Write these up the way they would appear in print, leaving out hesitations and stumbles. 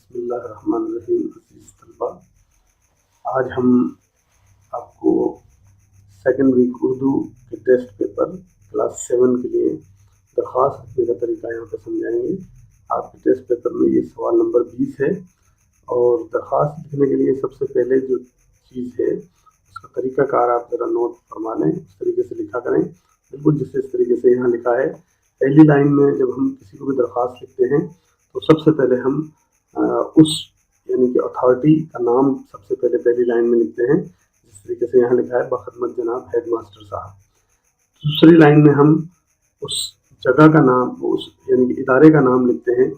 बिस्मिल्लाहिर्रहमानिर्रहीम। अज़ीज़ तलबा, आज हम आपको सेकंड वीक उर्दू के टेस्ट पेपर क्लास 7 के लिए दरख्वास्त लिखने का तरीका यहाँ पर समझाएंगे। आपके टेस्ट पेपर में ये सवाल नंबर 20 है और दरख्वास्त लिखने के लिए सबसे पहले जो चीज़ है उसका तरीक़ाकार आप ज़रा नोट फरमा लें, उस तरीके से लिखा करें, बिल्कुल जिस तरीके से यहाँ लिखा है। पहली लाइन में जब हम किसी को भी दरख्वास्त लिखते हैं तो सबसे पहले हम उस यानी कि अथॉरिटी का नाम सबसे पहले पहली लाइन में लिखते हैं, जिस तरीके से यहाँ लिखा है बखदमत जनाब हेड मास्टर साहब। दूसरी लाइन में हम उस जगह का नाम, उस यानी कि इदारे का नाम लिखते हैं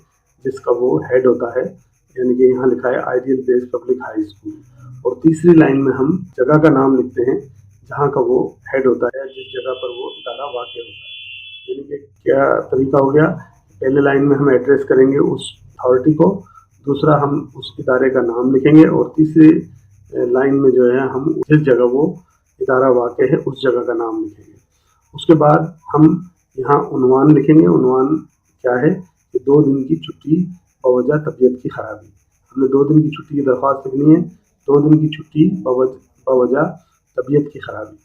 जिसका वो हेड होता है, यानी कि यहाँ लिखा है ideal base public high school. और तीसरी लाइन में हम जगह का नाम लिखते हैं जहाँ का वो हेड होता है, जिस जगह पर वो इदारा वाक़ होता है। यानी कि क्या तरीका हो गया, पहले लाइन में हम एड्रेस करेंगे उस अथॉरिटी को, दूसरा हम उस इदारे का नाम लिखेंगे और तीसरी लाइन में जो है हम जिस जगह वो इदारा वाक़ है उस जगह का नाम लिखेंगे। उसके बाद हम यहाँ उन्वान लिखेंगे। उन्वान क्या है कि 2 दिन की छुट्टी बवजह तबीयत की ख़राबी। हमने 2 दिन की छुट्टी की दरख्वास्त लिखनी है, 2 दिन की छुट्टी बवजह तबीयत की ख़राबी।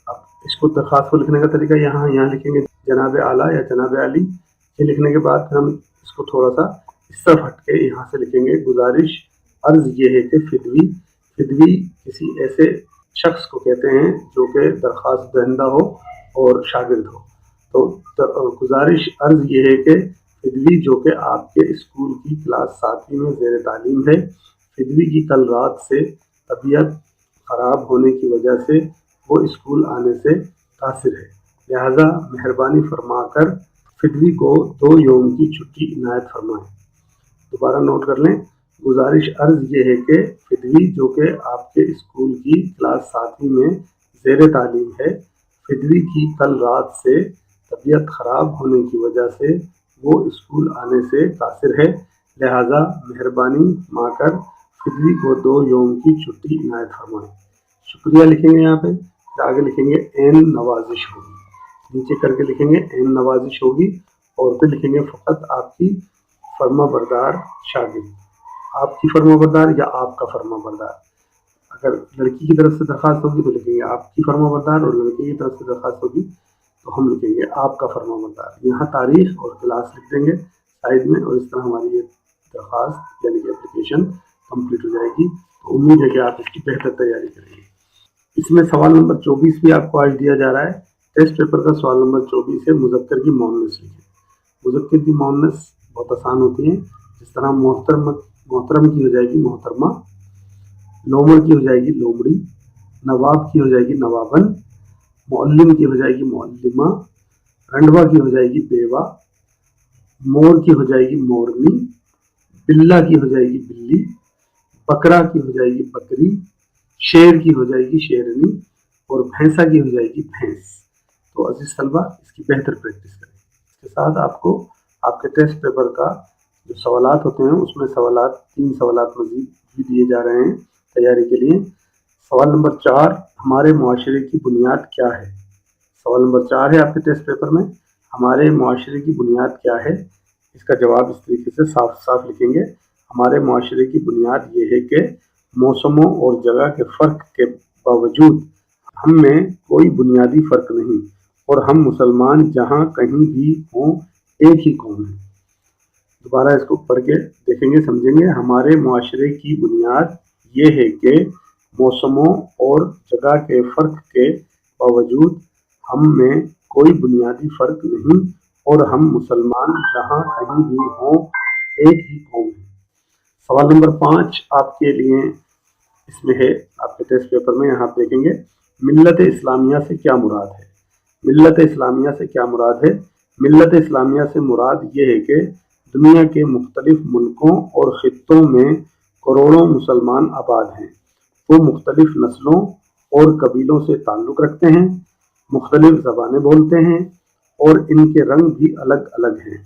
अब इसको दरख्वास्त को लिखने का तरीका यहाँ लिखेंगे जनाब आला या जनाब अली। ये लिखने के बाद हम इसको थोड़ा सा इस तरफ हट के यहाँ से लिखेंगे गुजारिश अर्ज़ ये है कि फिदवी किसी ऐसे शख्स को कहते हैं जो कि दरख्वास्त दहिंदा हो और शागिर्द हो। तो गुजारिश अर्ज़ ये है कि फिदवी जो कि आपके स्कूल की क्लास 7वीं में ज़ेर तालीम है, फिदवी की कल रात से तबीयत ख़राब होने की वजह से वो स्कूल आने से कासिर है, लिहाजा मेहरबानी फरमा कर फिदवी को 2 यौम की छुट्टी इनायत फरमाएँ। दोबारा नोट कर लें, गुजारिश अर्ज़ ये है कि फिदवी जो कि आपके स्कूल की क्लास 7वीं में ज़ेर तालीम है, फिदवी की कल रात से तबीयत ख़राब होने की वजह से वो स्कूल आने से कासिर है, लिहाजा मेहरबानी फरमा कर फिदवी को 2 यौम की छुट्टी इनायत फरमाएँ। शुक्रिया लिखेंगे यहाँ पे, फिर आगे लिखेंगे एन नवाजिश होगी, नीचे करके लिखेंगे एन नवाजिश होगी और फिर लिखेंगे फ़कत आपकी फर्मा बरदार शागिर्द। आपकी फर्मा बरदार या आपका फर्मा बरदार। अगर लड़की की तरफ से दरख्वास्त होगी तो लिखेंगे आपकी फर्मा बरदार, और लड़के की तरफ से दरख्वास्त होगी तो हम लिखेंगे आपका फर्मा बरदार। यहाँ तारीख और क्लास लिख देंगे साइड में, और इस तरह हमारी ये दरख्वास्त यानी कि एप्लीकेशन कंप्लीट हो जाएगी। तो उम्मीद है कि आप इसकी बेहतर तैयारी करेंगे। इसमें सवाल नंबर 24 भी आपको आज दिया जा रहा है। टेस्ट पेपर का सवाल नंबर 24 है, मुज़क्कर की मोहन्नस लिखें। मुज़क्कर की मोहन्नस बहुत आसान होती है, जिस तरह मोहतरम की हो जाएगी मोहतरमा, लोमड़ की हो जाएगी लोमड़ी, नवाब की हो जाएगी नवाबन, मुअल्लिम की हो जाएगी मुअल्लिमा, रंडवा की हो जाएगी बेवा, मोर की हो जाएगी मोरनी, बिल्ला की हो जाएगी बिल्ली, बकरा की हो जाएगी बकरी, शेर की हो जाएगी शेरनी और भैंसा की हो जाएगी भैंस। तो अजीज तलबा, इसकी बेहतर प्रैक्टिस करें। इसके साथ आपको आपके टेस्ट पेपर का जो सवालात होते हैं उसमें 3 सवालात मज़ीद भी दिए जा रहे हैं तैयारी के लिए। सवाल नंबर 4, हमारे मुआशरे की बुनियाद क्या है। सवाल नंबर 4 है आपके टेस्ट पेपर में, हमारे मुआशरे की बुनियाद क्या है। इसका जवाब इस तरीके से साफ साफ लिखेंगे, हमारे मुआशरे की बुनियाद ये है कि मौसमों और जगह के फ़र्क के बावजूद हम में कोई बुनियादी फ़र्क नहीं और हम मुसलमान जहाँ कहीं भी हों एक ही कौम है। दोबारा इसको पढ़ के देखेंगे, समझेंगे। हमारे मुआशरे की बुनियाद ये है कि मौसमों और जगह के फ़र्क के बावजूद हम में कोई बुनियादी फ़र्क नहीं और हम मुसलमान जहाँ कहीं भी हों एक ही कौम है। सवाल नंबर 5 आपके लिए इसमें है आपके टेस्ट पेपर में, यहाँ देखेंगे मिल्लत इस्लामिया से क्या मुराद है। मिल्लत इस्लामिया से क्या मुराद है। मिल्लत इस्लामिया से मुराद ये है कि दुनिया के मुख्तलिफ मुल्कों और ख़ित्तों में करोड़ों मुसलमान आबाद हैं। वो मुख्तलिफ नस्लों और कबीलों से ताल्लुक़ रखते हैं, मुख्तलिफ ज़बानें बोलते हैं और इनके रंग भी अलग अलग हैं,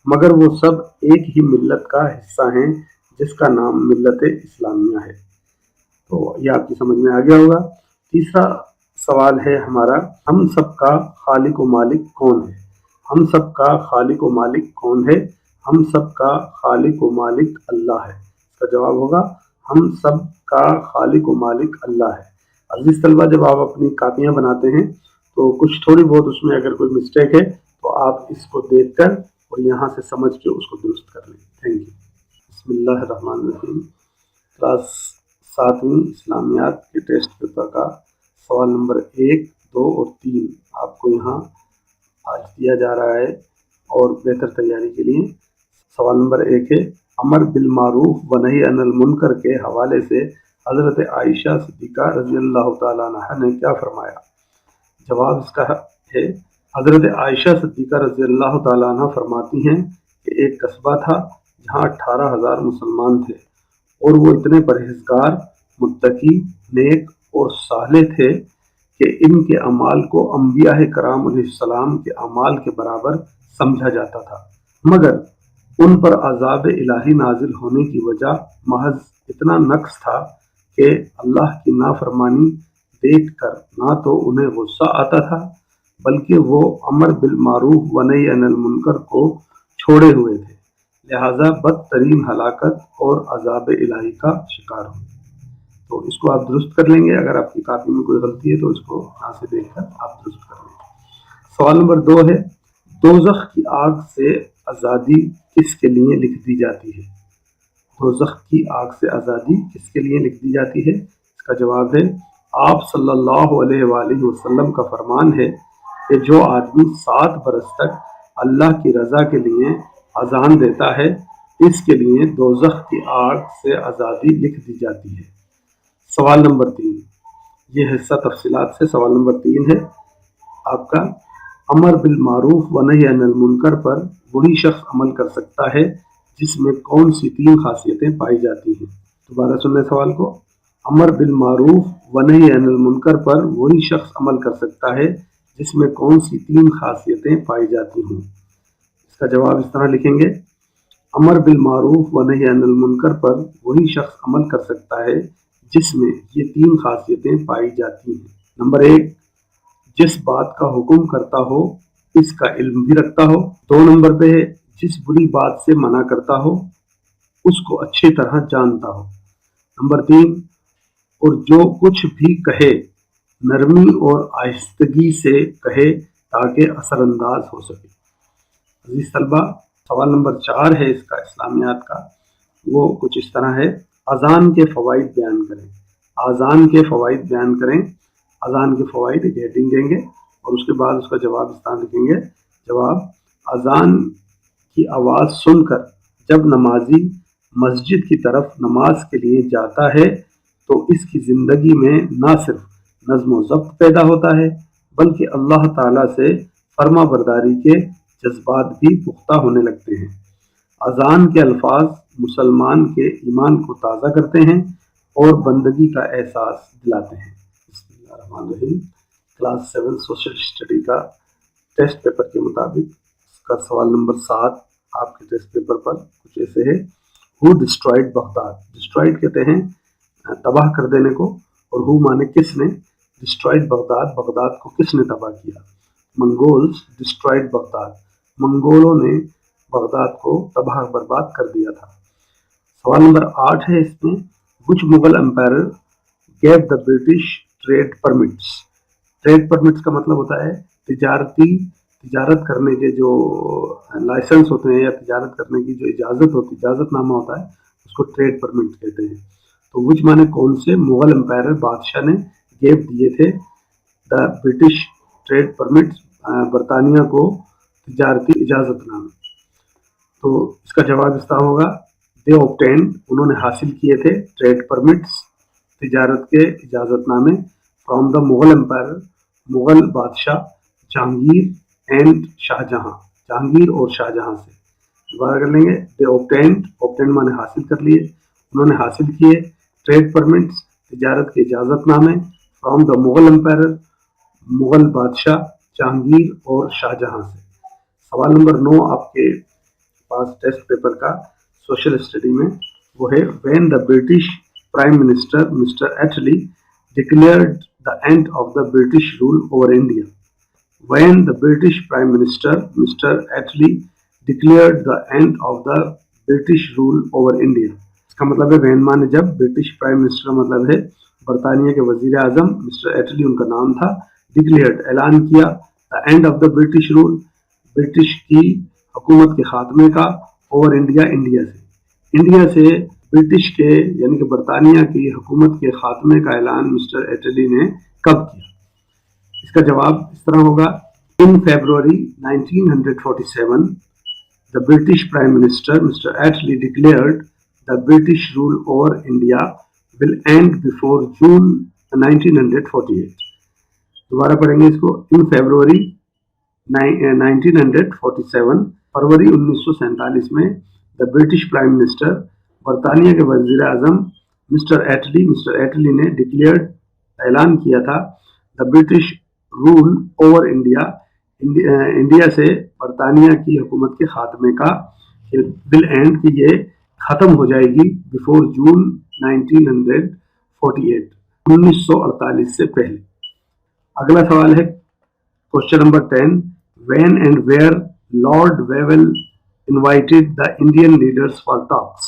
मगर वो सब एक ही मिल्लत का हिस्सा हैं जिसका नाम मिल्लत इस्लामिया है। तो ये आपकी समझ में आ गया होगा। तीसरा सवाल है हमारा, हम सब का खालिक व मालिक कौन है। हम सब का खालिक व मालिक कौन है। हम सब का खालिक व मालिक अल्लाह है। इसका जवाब होगा हम सब का खालिक व मालिक अल्लाह है। अजीज तलबा, जब आप अपनी कापियाँ बनाते हैं तो कुछ थोड़ी बहुत उसमें अगर कोई मिस्टेक है तो आप इसको देखकर और यहाँ से समझ के उसको दुरुस्त कर लें। Thank you. बिस्मिल्लाहिर्रहमानिर्रहीम। क्लास 7वीं इस्लामियात के टेस्ट पेपर का सवाल नंबर 1, 2 और 3 आपको यहाँ आज दिया जा रहा है और बेहतर तैयारी के लिए। सवाल नंबर 1 है, अमर बिल मारूफ व नही अनिल मुनकर के हवाले से हज़रत आयशा सिद्दीक़ा रज़ी अल्लाह तआला अन्हा ने क्या फरमाया? जवाब इसका है, हज़रत आयशा सिद्दीक़ा रज़ी अल्लाह तआला अन्हा फरमाती हैं कि एक कस्बा था जहाँ 18,000 मुसलमान थे और वो इतने परहेजगार, मुत्तकी, नेक और साले थे कि इनके अमाल को अम्बिया कराम अलैहिस्सलाम के अमाल के बराबर समझा जाता था, मगर उन पर अज़ाब इलाही नाजिल होने की वजह महज इतना नक्स था कि अल्लाह की नाफरमानी देखकर ना तो उन्हें गुस्सा आता था बल्कि वो अमर बिल मारूफ व नही अनिल मुनकर को छोड़े हुए थे, लिहाजा बदतरीन हलाकत और अज़ाब इलाही का शिकार हुए। तो इसको आप दुरुस्त कर लेंगे। अगर आपकी कापी में कोई गलती है तो इसको यहाँ से देखकर आप दुरुस्त कर लेंगे। सवाल नंबर 2 है, दोज़ख की आग से आज़ादी किसके लिए लिख दी जाती है? दोज़ख की आग से आज़ादी किसके लिए लिख दी जाती है? इसका जवाब है, आप सल्लल्लाहु अलैहि वसल्लम का फरमान है कि जो आदमी 7 बरस तक अल्लाह की रज़ा के लिए अजान देता है इसके लिए दोज़ख की आग से आज़ादी लिख दी जाती है। सवाल नंबर 3, ये हिस्सा तफसीलात से सवाल नंबर 3 है आपका, अमर बिल मारूफ व नही अनिल मुनकर पर वही शख्स अमल कर सकता है जिसमें कौन सी 3 खासियतें पाई जाती हैं? दोबारा सुन लें सवाल को। अमर बिल मारूफ व नही अनिल मुनकर पर वही शख्स अमल कर सकता है जिसमें कौन सी 3 खासियतें पाई जाती हों? इसका जवाब इस तरह लिखेंगे, अमर बिल मारूफ व नही अनिल मुनकर पर वही शख्स अमल कर सकता है जिसमें ये 3 खासियतें पाई जाती हैं। नंबर 1, जिस बात का हुक्म करता हो इसका इल्म भी रखता हो। 2 नंबर पे है, जिस बुरी बात से मना करता हो उसको अच्छी तरह जानता हो। नंबर 3, और जो कुछ भी कहे नरमी और आहिस्तगी से कहे ताकि असरअंदाज हो सके। अजीज तलबा, सवाल नंबर 4 है इसका इस्लामियात का, वो कुछ इस तरह है, अजान के फ़वाइद बयान करें। अजान के फ़वाइद बयान करें। अजान के फ़वाइद एक हेडिंग देंगे और उसके बाद उसका जवाब इस तरह लिखेंगे। जवाब, अजान की आवाज़ सुनकर जब नमाजी मस्जिद की तरफ नमाज के लिए जाता है तो इसकी ज़िंदगी में ना सिर्फ नज़्म व ज़ब्त पैदा होता है बल्कि अल्लाह ताला से फर्मा बरदारी के जज्बात भी पुख्ता होने लगते हैं। अजान के अल्फाज मुसलमान के ईमान को ताज़ा करते हैं और बंदगी का एहसास दिलाते हैं। बिस्मिल्लाहिर्रहमानिर्रहीम। क्लास 7 सोशल स्टडी का टेस्ट पेपर के मुताबिक इसका सवाल नंबर 7 आपके टेस्ट पेपर पर कुछ ऐसे है, हु डिस्ट्रॉयड बगदाद। डिस्ट्रॉयड कहते हैं तबाह कर देने को, और हु माने किसने। डिस्ट्रॉयड बगदाद, बगदाद को किसने तबाह किया? मंगोल्स डिस्ट्रॉयड बगदाद, मंगोलों ने बगदाद को तबाह बर्बाद कर दिया था। सवाल नंबर 8 है इसमें, which Mughal empire gave the British trade permits. Trade permits का मतलब होता है तिजारत करने के जो लाइसेंस होते हैं या तिजारत करने की जो इजाज़तनामा होता है उसको ट्रेड परमिट कहते हैं। तो व्हिच माने कौन से मुगल एम्पायर बादशाह ने गेव दिए थे द ब्रिटिश ट्रेड परमिट्स, बरतानिया को तिजारती इजाज़तनामे। तो इसका जवाब इस तरह होगा, दे ऑब्टेन्ड, उन्होंने हासिल किए थे, ट्रेड परमिट्स, तिजारत के इजाज़तनामे, from the Mughal empire, Mughal बादशाह जहांगीर एंड शाहजहां, जहांगीर और शाहजहां से। दोबारा कर लेंगे, दे ऑब्टेन्ड, ऑब्टेन्ड माने हासिल कर लिए, उन्होंने हासिल किए ट्रेड परमिट्स, तिजारत के इजाज़तनामे, from the Mughal empire, Mughal बादशाह जहांगीर और शाहजहां से। सवाल नंबर 9 आपके पास टेस्ट पेपर का सोशल स्टडी में वो है, when the British prime minister mister Attlee declared the end of the British rule over India. When the British prime minister mister Attlee declared the end of the British rule over India. इसका मतलब है van माने जब, British prime minister मतलब है बरतानिया के वजीर आजम मिस्टर एटली उनका नाम था, डिक्लेयर्ड ऐलान किया, the end of the British rule, British की हुकूमत के खात्मे का, ओवर इंडिया, इंडिया से ब्रिटिश के यानी कि बरतानिया की हुकूमत के खात्मे का ऐलान मिस्टर एटली ने कब किया? इसका जवाब इस तरह होगा, इन फरवरी 1947 the British Prime Minister Mr. Attlee declared the British rule over India will end before June 1948. दोबारा पढ़ेंगे इसको, इन फरवरी 1947 फरवरी 1947 में द ब्रिटिश प्राइम मिनिस्टर बरतानिया के वजीर आजम मिस्टर एटली ने डिक्लेयर्ड ऐलान किया था, the British rule over India से बरतानिया की हुकूमत के खात्मे का विल एंड कि ये खत्म हो जाएगी बिफोर जून 1948 से पहले। अगला सवाल है question number 10, when and where Lord Wavell invited the Indian leaders for talks.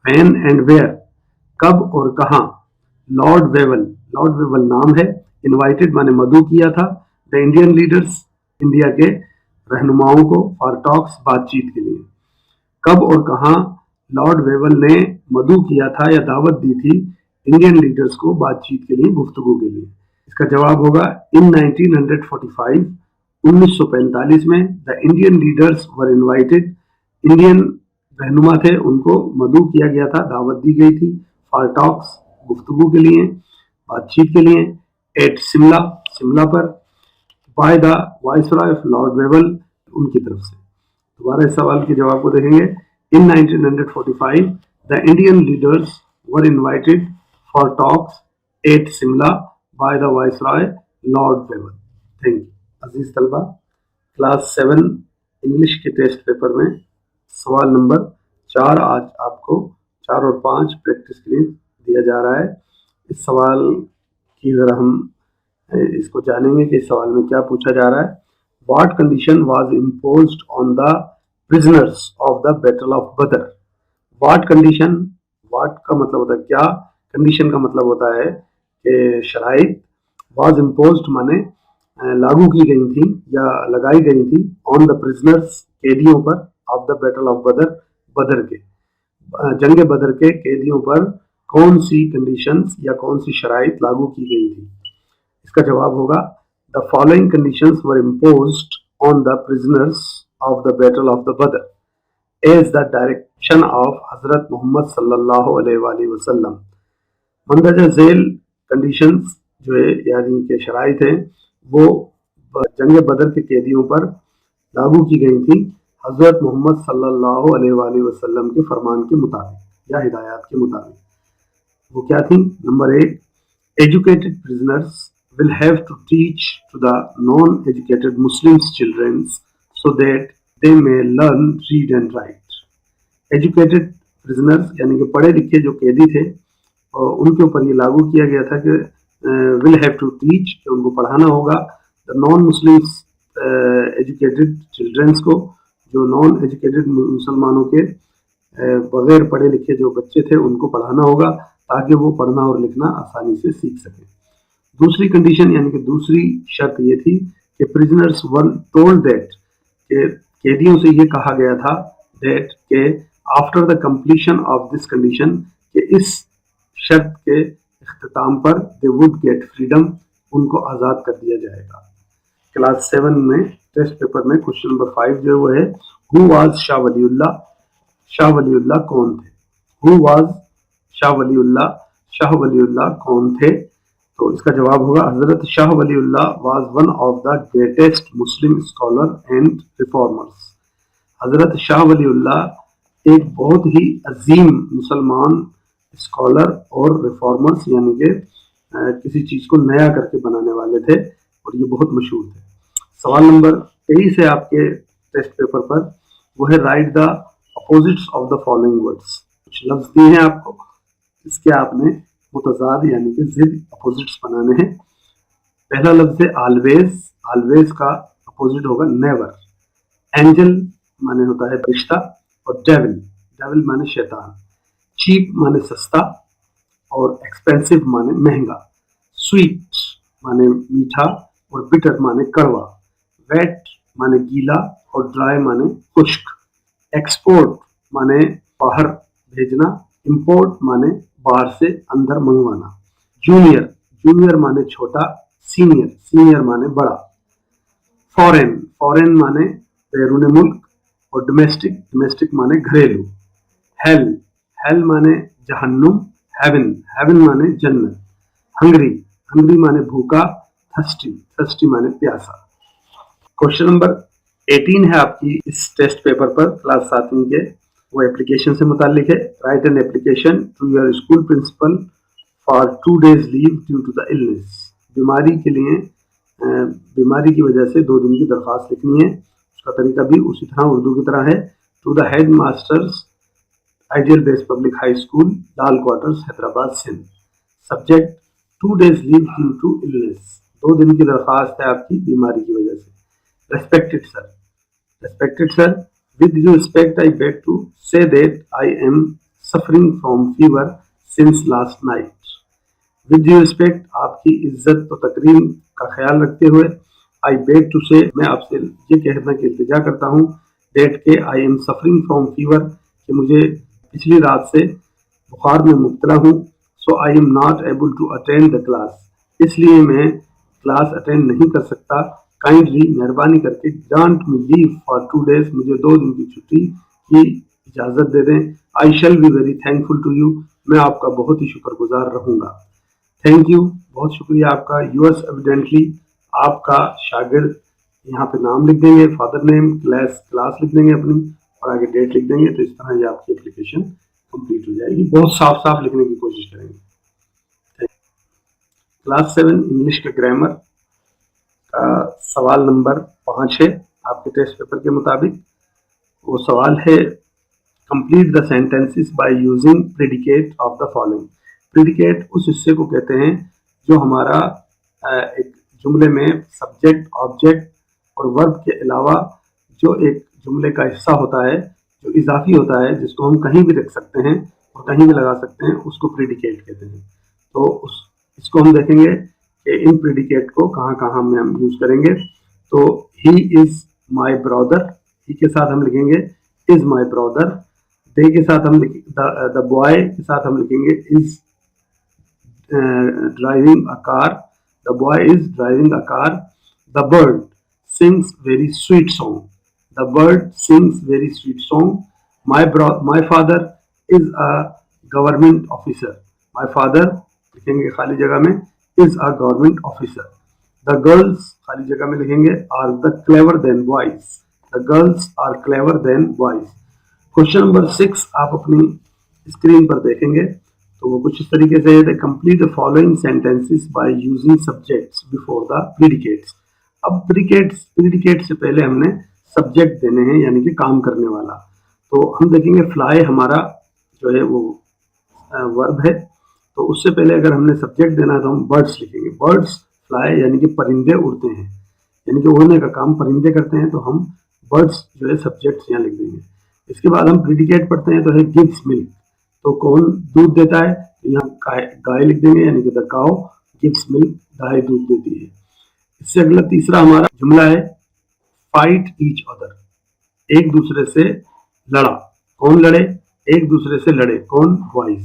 When and where, कब और कहां, लॉर्ड वेवेल नाम है, इनवाइटेड माने मदऊ किया था, द इंडियन लीडर्स इंडिया के रहनुमाओं को, फॉर टॉक्स बातचीत के लिए। कब और कहां लॉर्ड वेवेल ने मदऊ किया था या दावत दी थी इंडियन लीडर्स को बातचीत के लिए, गुफ्तगू के लिए? इसका जवाब होगा, इन 1945 में the Indian leaders were invited, Indian रहनुमा थे उनको मदऊ किया गया था, दावत दी गई थी, फॉर टॉक्स गुफ्तगू के लिए, बातचीत के लिए, एट शिमला पर, bye the viceroy of Lord Wavell, उनकी तरफ से। दोबारा इस सवाल के जवाब को देखेंगे, in 1945 the Indian leaders were invited for talks at Shimla by the viceroy lord Wavell. Thank you. अजीज तलबा, क्लास 7 इंग्लिश के टेस्ट पेपर में सवाल नंबर 4 आज आपको 4 और 5 प्रैक्टिस के लिए दिया जा रहा है। इस सवाल की जरा हम इसको जानेंगे कि इस सवाल में क्या पूछा जा रहा है। What condition was imposed on the prisoners of the Battle of Badr? What condition, what का मतलब होता है क्या, condition का मतलब होता है कि शराइत, was imposed माने लागू की गई थी या लगाई गई थी, on the prisoners कैदियों पर, of the Battle of Badr, बदर के जंग बदर के कैदियों पर कौन सी कंडीशंस या कौन सी शराइत लागू की गई थी? इसका जवाब होगा, the following conditions were imposed on the prisoners of the battle of the बदर एज द डायरेक्शन ऑफ हजरत मोहम्मद सल्लल्लाहु अलैहि वसल्लम। मंदरजा झेल कंडीशंस जो है यानी कि शराइत हैं वो जंग बदर के कैदियों पर लागू की गई थी हजरत मोहम्मद सल्लल्लाहु अलैहि वसल्लम के फरमान के मुताबिक या हिदायत के मुताबिक। वो क्या थी? Number 1, educated prisoners will have to teach to the non-educated Muslims children so that they may learn read and write. Educated prisoners यानी कि पढ़े लिखे जो कैदी थे उनके ऊपर ये लागू किया गया था कि will have to teach, कि उनको पढ़ाना होगा, the non-Muslims educated children को, जो non-educated मुसलमानों के बगैर पढ़े लिखे जो बच्चे थे उनको पढ़ाना होगा ताकि वो पढ़ना और लिखना आसानी से सीख सकें। दूसरी कंडीशन यानी कि दूसरी शर्त ये थी कि प्रिजनर्स वर टोल्ड दैट, कि कैदियों से ये कहा गया था दैट के after the completion of this condition, कि इस शर्त के इख्तिताम पर दे वुड गेट फ्रीडम, उनको आज़ाद कर दिया जाएगा। क्लास 7 में टेस्ट पेपर में क्वेश्चन नंबर 5 जो वो है, हु वाज शाह वलीउल्लाह? शाह वलीउल्लाह कौन थे? Who was Shah Waliullah? शाह वलीउल्लाह कौन थे? तो इसका जवाब होगा, हजरत Shah Waliullah was one of the greatest Muslim scholar and reformers. हजरत शाह वलीउल्लाह एक बहुत ही अजीम मुसलमान स्कॉलर और रिफॉर्मर्स यानी कि किसी चीज को नया करके बनाने वाले थे और ये बहुत मशहूर थे। सवाल नंबर 23 है आपके टेस्ट पेपर पर, वो है right the opposites of the following words. कुछ लफ्ज दिए हैं आपको, इसके आपने मुतजाद यानी कि जिद अपोजिट्स बनाने हैं। पहला लफ्ज है ऑलवेज, ऑलवेज का अपोजिट होगा नेवर। एंजल माने होता है फरिश्ता और डेविल, डेविल माने शैतान। चीप माने सस्ता और एक्सपेंसिव माने महंगा, स्वीट माने मीठा और बिटर माने कड़वा, वेट माने गीला और ड्राई माने खुश्क, एक्सपोर्ट माने बाहर भेजना, इंपोर्ट माने बाहर से अंदर मंगवाना, जूनियर जूनियर माने छोटा, सीनियर सीनियर माने बड़ा, फॉरेन फॉरेन माने बैरून मुल्क और डोमेस्टिक डोमेस्टिक माने घरेलू, हेल हेल माने जहन्नुम, हेवन हेवन माने जन्नत, हंग्री हंग्री माने भूखा, थर्स्टी थर्स्टी माने प्यासा। क्वेश्चन नंबर 18 है आपकी इस टेस्ट पेपर पर क्लास 7वीं के, वो एप्लीकेशन से मुतालिक है। Write an application to your school principal for 2 days leave due to the illness. बीमारी के लिए बीमारी की वजह से 2 दिन की दरख्वास्त लिखनी है। उसका तरीका भी उसी तरह उर्दू की तरह है। To the head masters ideal base public high school, Lal quarters, Hyderabad, Sindh. Subject 2 days leave due to illness, 2 दिन की दरख्वास्त है आपकी बीमारी की वजह से। Respected sir, with due respect, I beg to say that I am suffering from fever since last night. With due respect, आपकी इज्जत और तकरीम का ख्याल रखते हुए, I beg to say, मैं आपसे ये कहना की इल्तिजा करता हूँ, that के I am suffering from fever, कि मुझे पिछली रात से बुखार में मुब्तला हूँ, so I am not able to attend the class, इसलिए मैं क्लास अटेंड नहीं कर सकता। काइंडली मेहरबानी करके grant me leave for 2 days, मुझे 2 दिन की छुट्टी की इजाज़त दे दें। I shall be very thankful to you, मैं आपका बहुत ही शुक्रगुजार रहूँगा। थैंक यू, बहुत शुक्रिया आपका। यूएस एविडेंटली आपका शागिर्द यहाँ पे नाम लिख देंगे, फादर नेम, क्लास लिख देंगे अपनी और आगे डेट लिख देंगे। तो इस तरह ये आपकी एप्लीकेशन कंप्लीट हो जाएगी। बहुत साफ साफ लिखने की कोशिश करेंगे। क्लास 7 इंग्लिश का ग्रामर का सवाल नंबर 5 है आपके टेस्ट पेपर के मुताबिक। वो सवाल है, complete the sentences by using predicate of the following. Predicate उस हिस्से को कहते हैं जो हमारा एक जुमले में सब्जेक्ट, ऑब्जेक्ट और वर्ब के अलावा जो एक जुमले का हिस्सा होता है, जो इजाफी होता है, जिसको हम कहीं भी रख सकते हैं और कहीं भी लगा सकते हैं, उसको प्रेडिकेट कहते हैं। तो इसको हम देखेंगे कि इन प्रेडिकेट को कहाँ कहाँ में हम यूज करेंगे। तो ही इज माई ब्रदर, ही के साथ हम लिखेंगे इज माई ब्रदर। दे के साथ हम द बॉय के साथ हम लिखेंगे is driving a car, the boy is driving a car. The bird sings very sweet song, the bird sings very sweet song. My father is a government officer, my father लिखेंगे खाली जगह में is a government officer. The girls खाली जगह में लिखेंगे are the clever than boys. The girls are clever than boys. Question number 6 आप अपनी स्क्रीन पर देखेंगे तो वो कुछ इस तरीके से है, complete the following sentences by using subjects before the predicates. अब प्रीडिकेट से पहले हमने सब्जेक्ट देने हैं, यानी कि काम करने वाला। तो हम देखेंगे फ्लाई हमारा जो है वो वर्ब है, तो उससे पहले अगर हमने सब्जेक्ट देना है तो हम बर्ड्स लिखेंगे। बर्ड्स फ्लाई यानी कि परिंदे उड़ते हैं, यानी कि उड़ने का काम परिंदे करते हैं, तो हम बर्ड्स जो है सब्जेक्ट यहाँ लिख देंगे। इसके बाद हम प्रेडिकेट पढ़ते हैं तो है गिव्स मिल्क, तो कौन दूध देता है, तो यहाँ गाय लिख देंगे, यानी कि द काउ गिव्स मिल्क, गाय दूध देती है। इससे अगला तीसरा हमारा जुमला है फाइट ईच अदर, एक दूसरे से लड़ा। कौन लड़े, एक दूसरे से लड़े, कौन, बॉयज,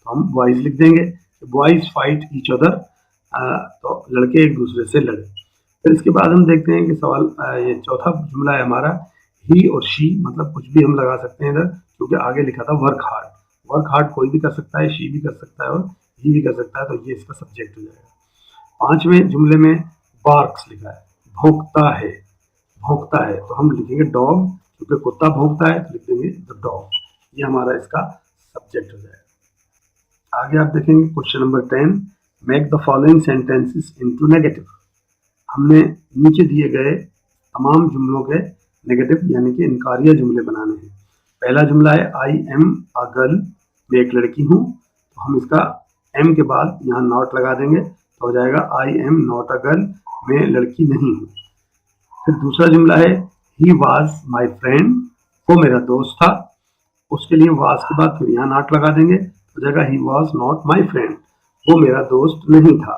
तो हम बॉयज लिख देंगे, बॉयज फाइट ईच अदर, तो लड़के एक दूसरे से लड़े। फिर इसके बाद हम देखते हैं कि सवाल ये चौथा जुमला है हमारा, ही और शी, मतलब कुछ भी हम लगा सकते हैं इधर, क्योंकि आगे लिखा था वर्क हार्ड। वर्क हार्ड कोई भी कर सकता है, शी भी कर सकता है और ही भी कर सकता है, तो ये इसका सब्जेक्ट हो जाएगा। 5वें जुमले में बार्क्स लिखा है, भौंकता है, भौंकता है, तो हम लिखेंगे डॉग, क्योंकि कुत्ता भौंकता है, तो लिख देंगे द डॉग, ये हमारा इसका सब्जेक्ट हो जाएगा। आगे आप देखेंगे question number 10, make the following sentences into negative. हमने नीचे दिए गए तमाम जुमलों के नेगेटिव यानी कि इनकारिया जुमले बनाने हैं। पहला जुमला है आई एम अ गर्ल, मैं एक लड़की हूँ, तो हम इसका एम के बाद यहाँ नॉट लगा देंगे, तो हो जाएगा I am not a girl, मैं लड़की नहीं हूँ। फिर दूसरा जुमला है ही वॉज माई फ्रेंड, वो मेरा दोस्त था। उसके लिए was के बाद फिर यहाँ नॉट लगा देंगे, तो हो जाएगा he was not my friend, वो मेरा दोस्त नहीं था।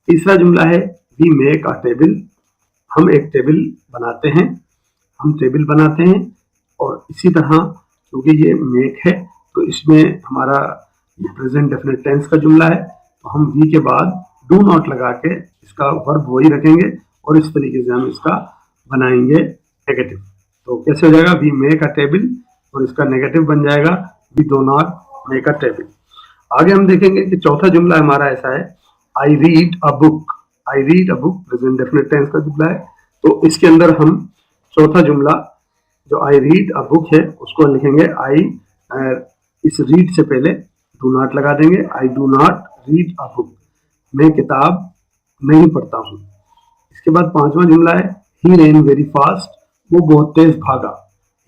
तीसरा जुमला है we make a table, हम एक टेबल बनाते हैं, हम टेबल बनाते हैं। और इसी तरह क्योंकि ये मेक है तो इसमें हमारा ये प्रेजेंट डेफिनेट टेंस का जुमला है, तो हम वी के बाद डू नॉट लगा के इसका वर्ब वही रखेंगे और इस तरीके से हम इसका बनाएंगे नेगेटिव। तो कैसे हो जाएगा, वी मेक अ टेबल और इसका नेगेटिव बन जाएगा we do not make a table. आगे हम देखेंगे कि चौथा जुमला हमारा ऐसा है I read a book. I read a book present definite tense का जुमला है, तो इसके अंदर हम चौथा जुमला जो आई रीड अ बुक है उसको लिखेंगे आई, इस रीड से पहले डू नॉट लगा देंगे, I do not read a book, मैं किताब नहीं पढ़ता हूँ। इसके बाद पांचवा जुमला है ही रैन वेरी फास्ट, वो बहुत तेज भागा।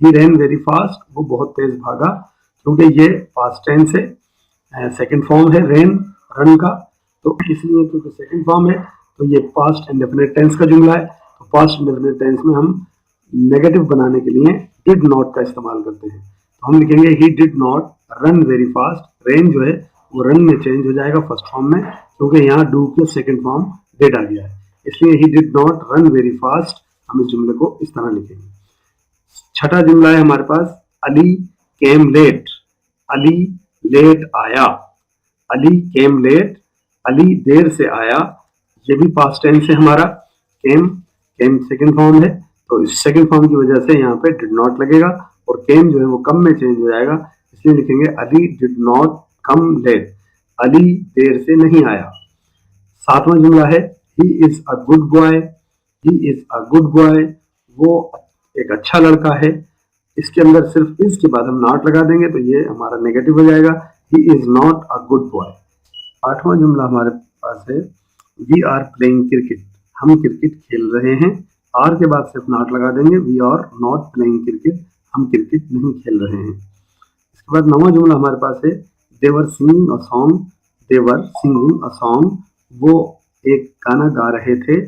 ही रैन वेरी फास्ट, वो बहुत तेज भागा, क्योंकि ये पास्ट टेंस है, सेकंड फॉर्म है रेन रन का, तो इसलिए क्योंकि सेकंड फॉर्म है तो ये पास्ट इंडेफिनिट टेंस का जुमला है। तो पास्ट इंडेफिनिट टेंस में हम नेगेटिव बनाने के लिए डिड नॉट का इस्तेमाल करते हैं, तो हम लिखेंगे he did not run very fast. Rain जो है वो रन में चेंज हो जाएगा फर्स्ट फॉर्म में, क्योंकि यहाँ डू के सेकंड फॉर्म डिड आ गया है, इसलिए he did not run very fast. हम इस जुमले को इस तरह लिखेंगे। छठा जुमला है हमारे पास Ali came late. Ali late आया, अली केम लेट, अली देर से आया, ये भी पास्ट टेंस है हमारा। केम, केम सेकंड फॉर्म है, तो इस सेकंड फॉर्म की वजह से यहाँ पे डिड नॉट लगेगा और केम जो है वो कम में चेंज हो जाएगा, इसलिए लिखेंगे Ali did not come late, Ali देर से नहीं आया। सातवां जुमला है he is a good boy. He is a good boy, वो एक अच्छा लड़का है। इसके अंदर सिर्फ इस के बाद हम नॉट लगा देंगे तो ये हमारा नेगेटिव हो जाएगा, he is not a good boy. आठवां जुमला हमारे पास है वी आर प्लेइंग क्रिकेट, हम क्रिकेट खेल रहे हैं। आर के बाद सिर्फ नॉट लगा देंगे, we are not playing cricket, हम क्रिकेट नहीं खेल रहे हैं। इसके बाद नौवां जुमला हमारे पास है they're singing a song. They're singing a song, वो एक गाना गा रहे थे।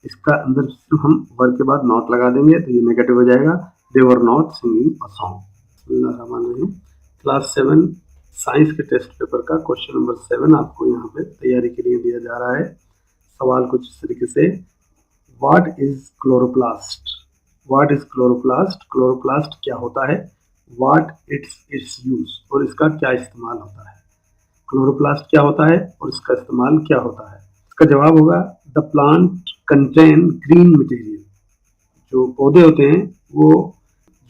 इसका अंदर सिर्फ हम वर्ब के बाद नॉट लगा देंगे तो ये नेगेटिव हो जाएगा, they're not singing a song. Class 7 science के टेस्ट पेपर का क्वेश्चन नंबर 7 आपको यहाँ पे तैयारी के लिए दिया जा रहा है। सवाल कुछ इस तरीके से, what is chloroplast. What is chloroplast, chloroplast क्या होता है, व्हाट इट्स यूज, और इसका क्या इस्तेमाल होता है। क्लोरोप्लास्ट क्या होता है और इसका इस्तेमाल क्या होता है। इसका जवाब होगा the plant contain green material. जो पौधे होते हैं वो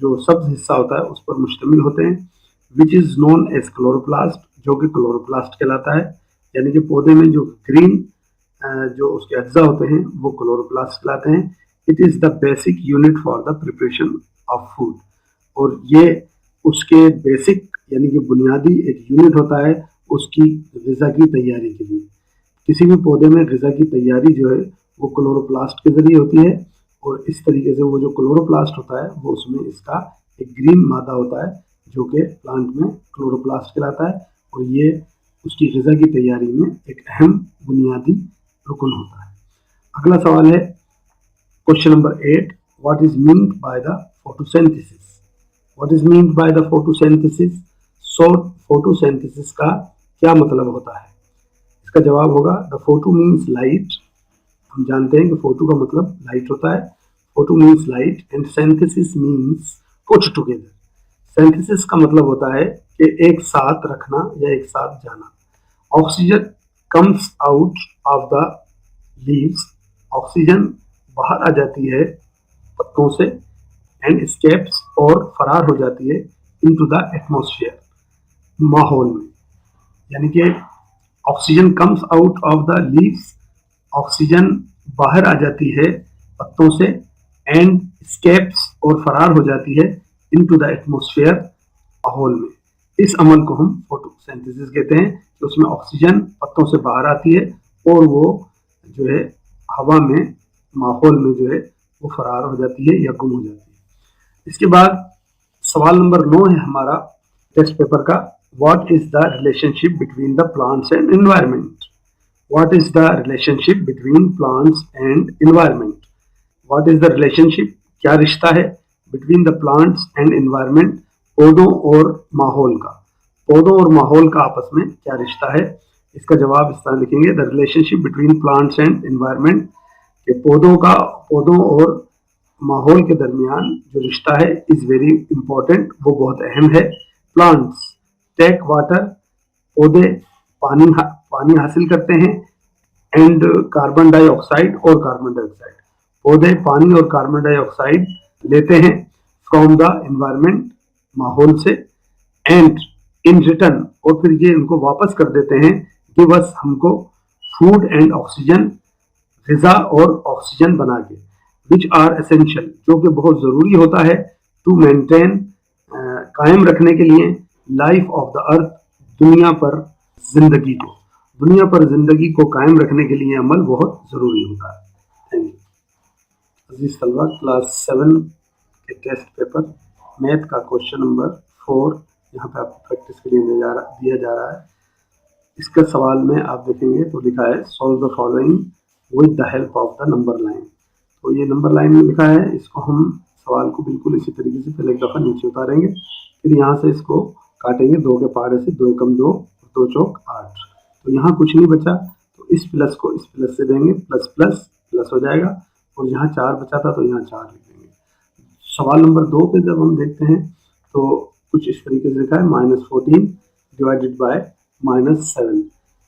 जो सब्ज हिस्सा होता है उस पर मुश्तमिल होते हैं, which is known as chloroplast, जो कि क्लोरोप्लास्ट कहलाता है। यानी कि पौधे में जो ग्रीन जो उसके अज्जा होते हैं वो क्लोरोप्लास्ट कहलाते हैं। It is the basic unit for the preparation of food, और ये उसके बेसिक यानी कि बुनियादी एक यूनिट होता है उसकी ग़िज़ा की तैयारी के लिए। किसी भी पौधे में ग़िज़ा की तैयारी जो है वो क्लोरोप्लास्ट के जरिए होती है, और इस तरीके से वो जो क्लोरोप्लास्ट होता है वो उसमें इसका एक ग्रीन मादा होता है जो कि प्लांट में क्लोरोप्लास्ट कहलाता है, और ये उसकी ग़िज़ा की तैयारी में एक अहम बुनियादी रुकन होता है। अगला सवाल है question number 8, what is meant by the photosynthesis. What is meant by the photosynthesis, photosynthesis का क्या मतलब होता है। इसका जवाब होगा द फोटो मीन्स लाइट। हम जानते हैं कि फोटो का मतलब लाइट होता है, photo means light, and synthesis means put together. Synthesis का मतलब होता है कि एक साथ रखना या एक साथ जाना। Oxygen comes out of the leaves, oxygen बाहर आ जाती है पत्तों से, एंड स्केप्स, और फरार हो जाती है इनटू द एटमॉस्फेयर, माहौल में। यानी कि oxygen comes out of the leaves, oxygen बाहर आ जाती है पत्तों से, एंड स्केप्स, और फरार हो जाती है इनटू द एटमॉस्फेयर, माहौल में। इस अमल को हम फोटोसिंथेसिस कहते हैं कि उसमें ऑक्सीजन पत्तों से बाहर आती है और वो जो है हवा में, माहौल में जो है वो फरार हो जाती है या गुम हो जाती है। इसके बाद सवाल नंबर 9 है हमारा टेस्ट पेपर का, what is the relationship between the plants and environment. What is the relationship between plants and environment. What is the relationship, क्या रिश्ता है between the plants and environment, पौधों और माहौल का, पौधों और माहौल का आपस में क्या रिश्ता है? इसका जवाब इस तरह लिखेंगे, the relationship between plants and environment, कि पौधों और माहौल के दरमियान जो रिश्ता है इज वेरी इंपॉर्टेंट, वो बहुत अहम है। प्लांट्स टेक वाटर, पौधे पानी हासिल करते हैं, एंड कार्बन डाइऑक्साइड और कार्बन डाइऑक्साइड, पौधे पानी और कार्बन डाइऑक्साइड लेते हैं फ्रॉम द एनवायरनमेंट, माहौल से, एंड इन रिटर्न, और फिर ये इनको वापस कर देते हैं, गिव अस, हमको, फूड एंड ऑक्सीजन, ग़िज़ा और ऑक्सीजन बना के, विच आर एसेंशियल, जो कि बहुत ज़रूरी होता है, टू मेंटेन, कायम रखने के लिए, लाइफ ऑफ द अर्थ, दुनिया पर जिंदगी को, दुनिया पर जिंदगी को कायम रखने के लिए अमल बहुत ज़रूरी होता है। Thank you. अजीज तलबा, क्लास 7 के टेस्ट पेपर मैथ का क्वेश्चन नंबर 4 यहाँ पे आपको प्रैक्टिस के लिए दिया जा रहा है। इसका सवाल में आप देखेंगे तो लिखा है, solve the following with the help of the number line. तो ये नंबर लाइन में लिखा है, इसको हम सवाल को बिल्कुल इसी तरीके से पहले एक दफ़ा नीचे उतारेंगे, फिर यहाँ से इसको काटेंगे 2 के पहाड़े से, 2 एकम 2, 2 चौक 8। तो यहाँ कुछ नहीं बचा, तो इस प्लस को इस प्लस से देंगे, प्लस प्लस प्लस हो जाएगा, और यहाँ 4 बचा था तो यहाँ 4 लिख देंगे। सवाल नंबर 2 पे जब हम देखते हैं तो कुछ इस तरीके से लिखा है, -14 डिवाइडेड बाय -7।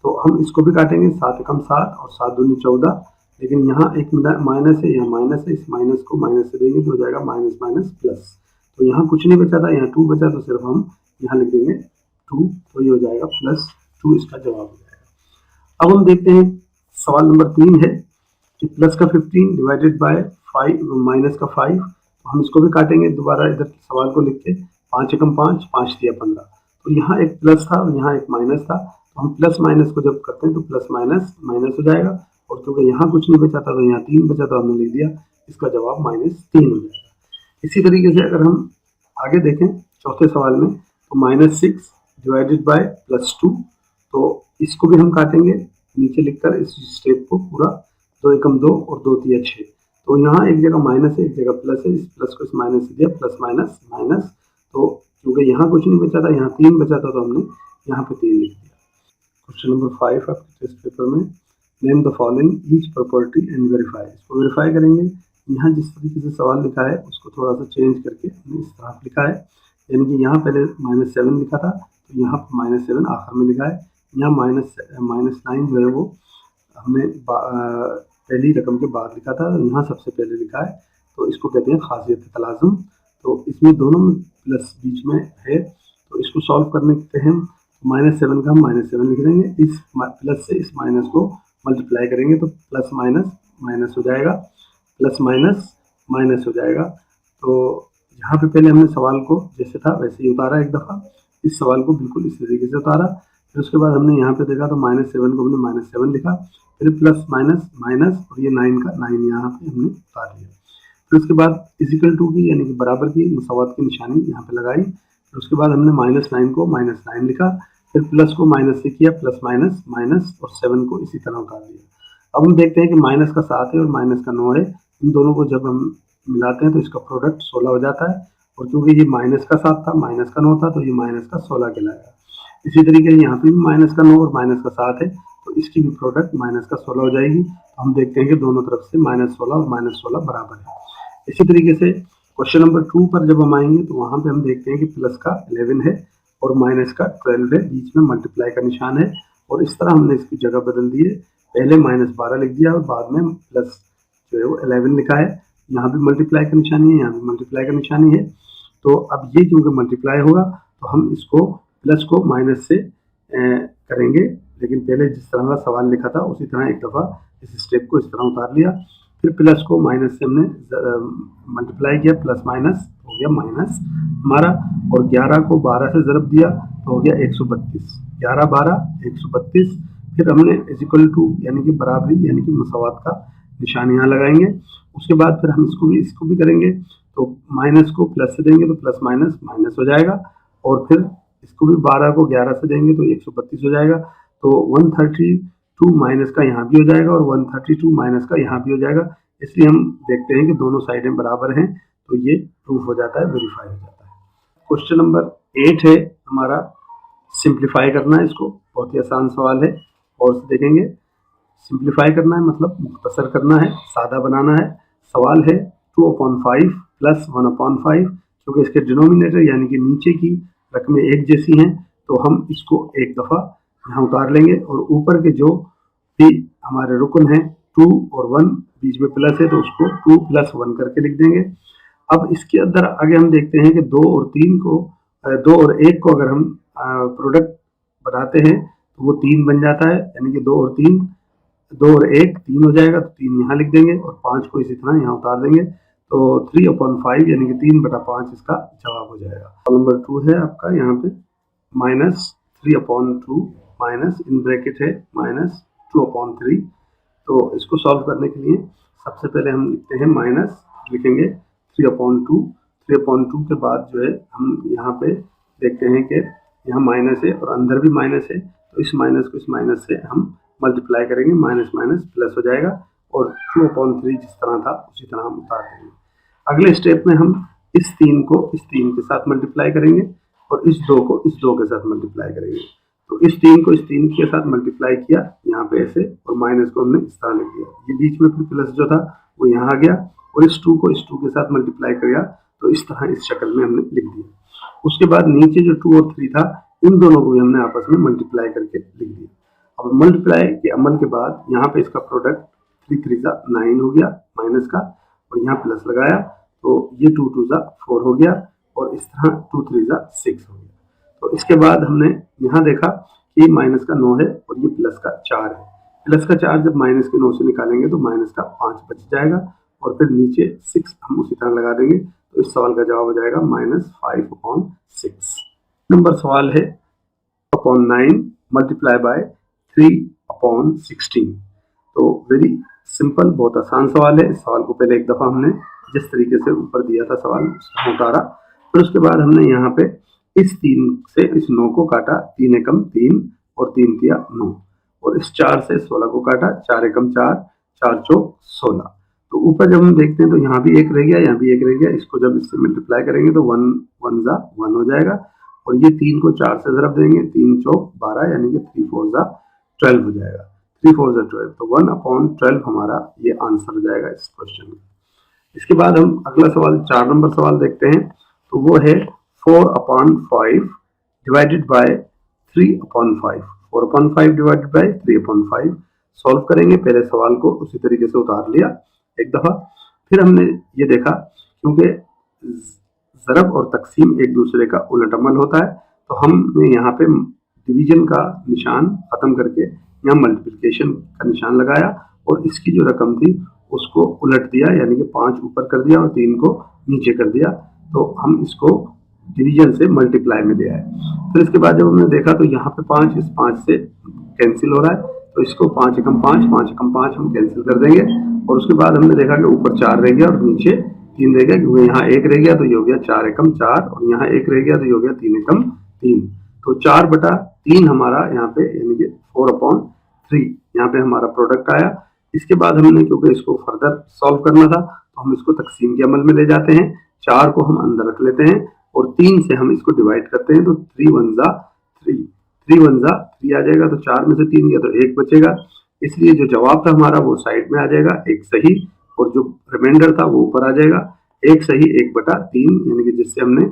तो हम इसको भी काटेंगे, 7 एकम 7 और 7 दूनी 14, लेकिन यहाँ एक माइनस है, यहाँ माइनस है, इस माइनस को माइनस से देंगे तो हो जाएगा माइनस माइनस प्लस। तो यहाँ कुछ नहीं बचा था, यहाँ 2 बचा, तो सिर्फ हम यहाँ लिख देंगे 2, तो ये हो जाएगा +2, इसका जवाब हो जाएगा। अब हम देखते हैं सवाल नंबर 3 है कि प्लस का 15 डिवाइडेड बाय 5, माइनस का 5, तो हम इसको भी काटेंगे दोबारा, इधर सवाल को लिख के, 5 एकम 5, 5 दिया 15। तो यहाँ एक प्लस था और यहाँ एक माइनस था, तो हम प्लस माइनस को जब करते हैं तो प्लस माइनस माइनस हो जाएगा, और क्योंकि यहाँ कुछ नहीं बचा था तो यहाँ 3 बचा, तो हमने लिख दिया, इसका जवाब -3 हो जाएगा। इसी तरीके से अगर हम आगे देखें चौथे सवाल में, तो -6 डिवाइडेड बाय +2, तो इसको भी हम काटेंगे नीचे लिखकर इस स्टेप को पूरा, 2 एकम 2 और 2 तिया 6। तो यहाँ एक जगह माइनस है, एक जगह प्लस है, इस प्लस को इस माइनस से दिया, प्लस माइनस माइनस, तो क्योंकि यहाँ कुछ नहीं बचा था, यहाँ 3 बचा था, तो हमने यहाँ पे 3 लिख दिया। क्वेश्चन नंबर 5 आपके टेस्ट पेपर में, name the following each property and verify, इसको वेरीफाई करेंगे। यहाँ जिस तरीके से सवाल लिखा है उसको थोड़ा सा चेंज करके हमने इस तरह लिखा है, यानी कि यहाँ पहले -7 लिखा था, तो यहाँ -7 आखिर में लिखा है, यहाँ -9 जो है वो हमने पहली रकम के बाद लिखा था, यहाँ सबसे पहले लिखा है, तो इसको कहते हैं खासियत तलाज़ुम। तो इसमें दोनों में प्लस बीच में है, तो इसको सॉल्व करने के हैं, -7 का हम -7 लिख देंगे, इस प्लस से इस माइनस को मल्टीप्लाई करेंगे तो प्लस माइनस माइनस हो जाएगा, प्लस माइनस माइनस हो जाएगा। तो यहाँ पे पहले हमने सवाल को जैसे था वैसे ही उतारा एक दफ़ा, इस सवाल को बिल्कुल इस तरीके से उतारा, फिर उसके बाद हमने यहाँ पे देखा तो -7 को हमने -7 लिखा, फिर प्लस माइनस माइनस, और ये 9 का 9 यहाँ पे हमने उतार दिया। फिर उसके बाद इक्वल टू की, यानी कि बराबर की, मुसावात की निशानी यहाँ पे लगाई, फिर उसके बाद हमने -9 को -9 लिखा, फिर प्लस को माइनस से किया, प्लस माइनस माइनस, और 7 को इसी तरह उतार दिया। अब हम देखते हैं कि माइनस का 7 है और माइनस का 9 है, इन दोनों को जब हम मिलाते हैं तो इसका प्रोडक्ट 16 हो जाता है, और क्योंकि ये माइनस का 7 था, माइनस का 9 था, तो ये माइनस का 16 कहलाएगा। इसी तरीके से यहाँ पे भी माइनस का 9 और माइनस का 7 है, तो इसकी भी प्रोडक्ट माइनस का 16 हो जाएगी। तो हम देखते हैं कि दोनों तरफ से -16 और -16 बराबर है। इसी तरीके से क्वेश्चन नंबर 2 पर जब हम आएंगे तो वहाँ पे हम देखते हैं कि प्लस का 11 है और माइनस का 12 है, बीच में मल्टीप्लाई का निशान है, और इस तरह हमने इसकी जगह बदल दी है, पहले -12 लिख दिया और बाद में प्लस जो है वो 11 लिखा है, यहाँ भी मल्टीप्लाई का निशानी है, यहाँ भी मल्टीप्लाई का निशानी है। तो अब ये क्योंकि मल्टीप्लाई होगा तो हम इसको प्लस को माइनस से करेंगे, लेकिन पहले जिस तरह का सवाल लिखा था उसी तरह एक दफ़ा इस स्टेप को इस तरह उतार लिया, फिर प्लस को माइनस से हमने मल्टीप्लाई किया, प्लस माइनस हो गया माइनस हमारा, और 11 को 12 से ज़रब दिया तो हो गया 132, 11 12 132। फिर हमने इक्वल टू यानी कि बराबरी यानी कि मसावत का निशान यहाँ लगाएंगे। उसके बाद फिर हम इसको भी करेंगे, तो माइनस को प्लस से देंगे तो प्लस माइनस माइनस हो जाएगा, और फिर इसको भी 12 को 11 से देंगे तो 132 हो जाएगा। तो 132 माइनस का यहाँ भी हो जाएगा और 132 माइनस का यहाँ भी हो जाएगा, इसलिए हम देखते हैं कि दोनों साइडें बराबर हैं, तो ये प्रूफ हो जाता है, वेरीफाई हो जाता है। क्वेश्चन नंबर 8 है हमारा, सिंप्लीफाई करना है इसको, बहुत ही आसान सवाल है, और से देखेंगे। सिंप्लीफाई करना है मतलब मुख्तसर करना है, सादा बनाना है। सवाल है 2/5 प्लस 1/5, क्योंकि इसके डिनोमिनेटर यानी कि नीचे की रकमें एक जैसी हैं तो हम इसको एक दफ़ा यहाँ उतार लेंगे, और ऊपर के जो भी हमारे रुकन हैं 2 और 1 बीच में प्लस है तो उसको 2 + 1 करके लिख देंगे। अब इसके अंदर आगे हम देखते हैं कि 2 और 3 को 2 और 1 को अगर हम प्रोडक्ट बनाते हैं तो वो 3 बन जाता है, यानी कि 2 और 3, 2 और 1 3 हो जाएगा, तो 3 यहाँ लिख देंगे और 5 को इसी तरह यहाँ उतार देंगे। तो 3/5 यानी कि 3/5 इसका जवाब हो जाएगा। सवाल नंबर 2 है आपका यहाँ पे, -3/2 माइनस इन ब्रैकेट है -2/3। तो इसको सॉल्व करने के लिए सबसे पहले हम लिखते हैं माइनस, लिखेंगे 3/2। 3/2 के बाद जो है हम यहाँ पे देखते हैं कि यहाँ माइनस है और अंदर भी माइनस है, तो इस माइनस को इस माइनस से हम मल्टीप्लाई करेंगे, माइनस माइनस प्लस हो जाएगा, और 2/3 जिस तरह था उसी तरह हम उतार देंगे। अगले स्टेप में हम इस 3 को इस 3 के साथ मल्टीप्लाई करेंगे और इस 2 को इस 2 के साथ मल्टीप्लाई करेंगे। तो इस 3 को इस 3 के साथ मल्टीप्लाई किया यहाँ पे ऐसे, और माइनस को हमने इस तरह लिख दिया। ये बीच में फिर प्लस जो था वो यहाँ आ गया, और इस 2 को इस 2 के साथ मल्टीप्लाई किया तो इस तरह इस शक्ल में हमने लिख दिया। उसके बाद नीचे जो 2 और 3 था इन दोनों को भी हमने आपस में मल्टीप्लाई करके लिख दिया। अब मल्टीप्लाई के अमल के बाद यहाँ पे इसका प्रोडक्ट 3 3 9 हो गया माइनस का, और यहाँ प्लस लगाया तो ये 2 2 4 हो गया, और इस तरह 2 3 6 हो गया। तो इसके बाद हमने यहाँ देखा कि माइनस का 9 है और ये प्लस का 4 है। प्लस का 4 जब माइनस के 9 से निकालेंगे तो माइनस का 5 बच जाएगा, और फिर नीचे 6 हम उसी तरह लगा देंगे, तो इस सवाल का जवाब हो जाएगा -5/6। नंबर सवाल है 2/9 मल्टीप्लाई बाय 3/16। तो वेरी सिंपल, बहुत आसान सवाल है। इस सवाल को पहले एक दफ़ा हमने जिस तरीके से ऊपर दिया था सवाल उतारा, फिर उसके बाद हमने यहाँ पे इस 3 से इस 9 को काटा, 3 एकम 3 और 3 तिया 9, और इस 4 से 16 को काटा, 4 एकम 4, 4 चौक 16। तो ऊपर जब हम देखते हैं तो यहाँ भी एक रह गया, यहाँ भी एक रह गया, इसको जब इससे मल्टीप्लाई करेंगे तो 1 1 1 हो जाएगा, और ये 3 को 4 से ज़रब देंगे, 3 चौक 12 यानी कि 3 4 12 हो जाएगा, 3 4 12, तो 1/12 हमारा ये आंसर हो जाएगा इस क्वेश्चन में। इसके बाद हम अगला सवाल 4 नंबर सवाल देखते हैं, तो वो है 4/5 divided by 3/5। 4/5 divided by 3/5 solve करेंगे। पहले सवाल को उसी तरीके से उतार लिया एक दफ़ा, फिर हमने ये देखा क्योंकि ज़रब और तकसीम एक दूसरे का उलट अमल होता है, तो हमने यहाँ पे डिवीजन का निशान ख़त्म करके यहाँ मल्टीप्लिकेशन का निशान लगाया, और इसकी जो रकम थी उसको उलट दिया, यानी कि 5 ऊपर कर दिया और 3 को नीचे कर दिया, तो हम इसको डिवीजन से मल्टीप्लाई में ले आए। फिर इसके बाद जब हमने देखा तो यहाँ पे 5 इस 5 से कैंसिल हो रहा है, तो इसको 5 एकम 5 5 एकम 5 हम कैंसिल कर देंगे, और उसके बाद हमने देखा कि ऊपर 4 रह गया और नीचे 3 रह गया, क्योंकि यहाँ 1 रह गया तो ये हो गया 4 एकम 4, और यहाँ 1 रह गया तो ये हो गया 3 एकम 3। तो 4/3 हमारा यहाँ पे, यानी कि 4/3 यहाँ पे हमारा प्रोडक्ट आया। इसके बाद हमने क्योंकि इसको फर्दर सॉल्व करना था तो हम इसको तकसीम के अमल में ले जाते हैं, 4 को हम अंदर रख लेते हैं और 3 से हम इसको डिवाइड करते हैं, तो 3 1 3, 3 1 3 आ जाएगा, तो 4 में से 3 गया तो 1 बचेगा, इसलिए जो जवाब था हमारा वो साइड में आ जाएगा, एक सही, और जो रिमाइंडर था वो ऊपर आ जाएगा। एक सही 1/3, यानी कि जिससे हमने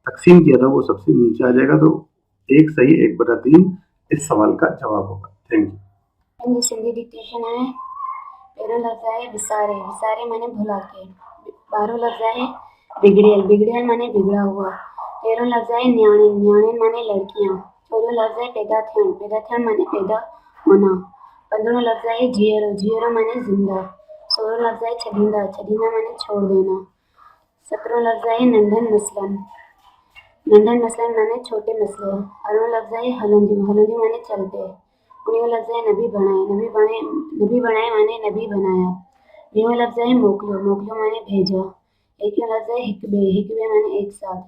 तकसीम किया था वो सबसे नीचे आ जाएगा, तो एक सही 1/3 इस सवाल का जवाब होगा। Thank you. सिंधी डिक्टेशन है। पहला लफ्ज़ है विसारे, विसारे माने भुला के। बारो लफ्ज़ है बिगड़ेल, बिगड़ेल माने बिगड़ा हुआ। तेरो लफ्ज़ है न्याणे, न्याणे माने लड़कियां। चौदह लफ्ज़ है पैदा थियण, पैदा थियण माने पैदा होना। 15 लफ्ज़ है जीअरो, जीअरो माने जिंदा। 16 लफ्ज़ है छदींदा, छदींदा माने छोड़ देना। 17 लफ्ज़ है नंढन मसलन, नंढन मसलन माने छोटे मसले। 18 लफ्ज़ है हलंदियूं, हलंदियूं माने चलते। 19 लफ्ज़ है नबी बणाए, नबी बणाए माने नबी बनाया। 20 लफ्ज़ है मोकिलियो, मोकिलियो माने भेजा। 21 लफ्ज़ है हिकबे, हिकबे माने एक साथ।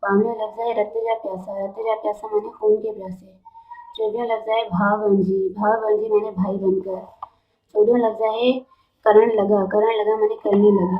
22 लफ्ज़ है रत जा प्यासा, रत जा प्यासा माने खून के प्यासे। 24 लफ्ज़ है भाव बणजी, भाव बणजी माने भाई बनकर। 14 लफ्ज़ है करण लगा माने करने लगे।